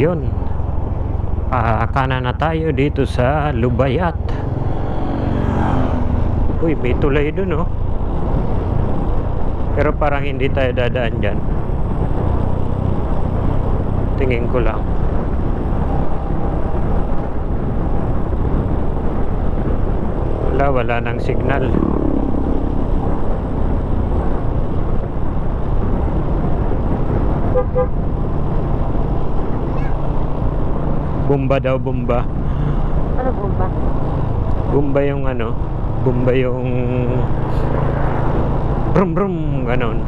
Yun, kanan na tayo dito sa Lubayat. Uy, may tulay dun, oh. Pero parang hindi tayo dadaan dyan. Tingin ko lang. Wala nang signal. Bomba daw, bomba. Ano bomba? Bomba yung ano, bomba yung brum brum, ganon.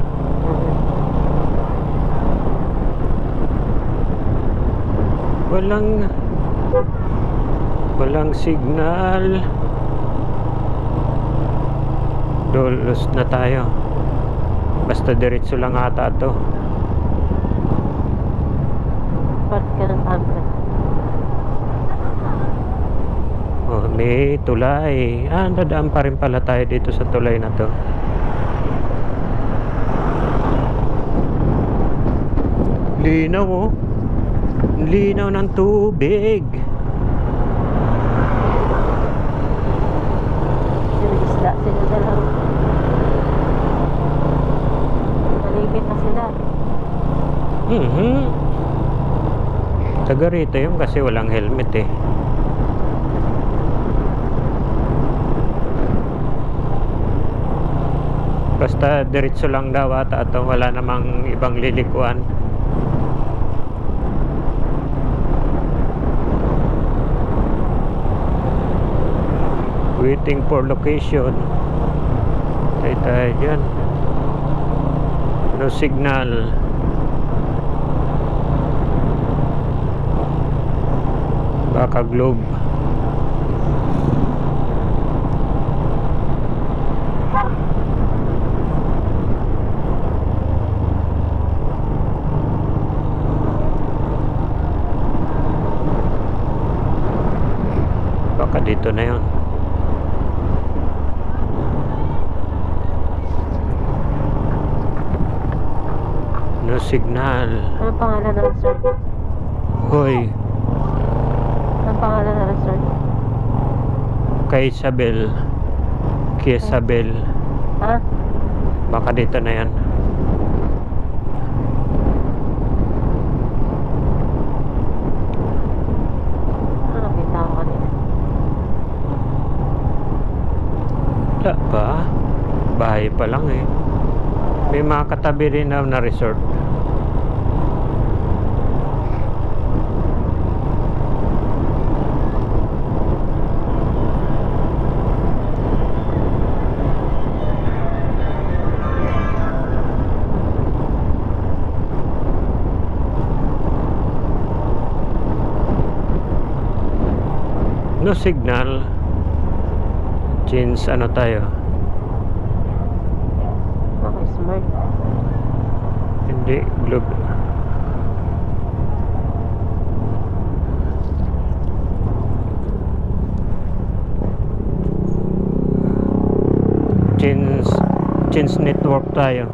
Walang signal. Dolos na tayo. Basta diretso lang ata to. Part ka ng tablet. Oh, may tulay. Dadaan pa rin pala tayo dito sa tulay na to. Linaw, oh. Linaw ng tubig. Isda sila dalang. Maligid na sila. Taga rito yun kasi walang helmet eh. Basta diretso lang daw ata at wala namang ibang lilikuan. Waiting for location. Tayo dyan. No signal. Baka globe. Baka dito na yun. No signal. Ano pangalan ng resort? Hoy, Ano pangalan ng resort? kay Isabel. Kay Isabel. Ha? Baka dito na yan. Ano nakita ko kanina? Wala pa. Bahay pa lang eh. May mga katabi rin na resort. No signal. Change ano tayo? Ako smart. Hindi, globe. Change network tayo.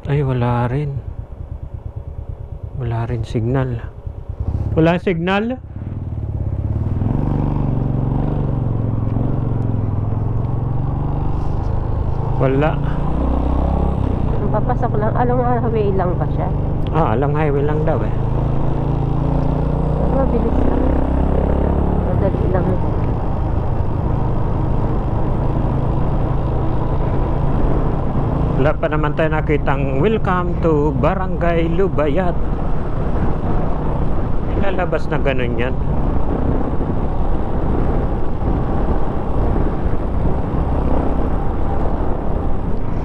Ay, wala rin. Wala rin signal. Wala signal? Wala. Papasok lang. Along highway lang ba siya? Along highway lang daw eh. Mabilis lang. Madali lang. Wala pa naman tayo nakitang welcome to Barangay Lubayat. Lalabas na ganun yan.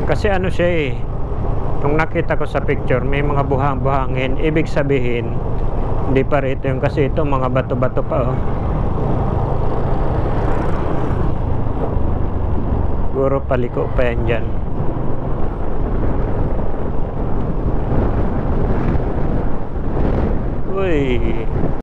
Kasi ano siya eh, nung nakita ko sa picture may mga buhang-buhangin, ibig sabihin hindi pa rito yung, kasi ito mga bato-bato pa oh. Siguro paliko pa yan dyan. Uy.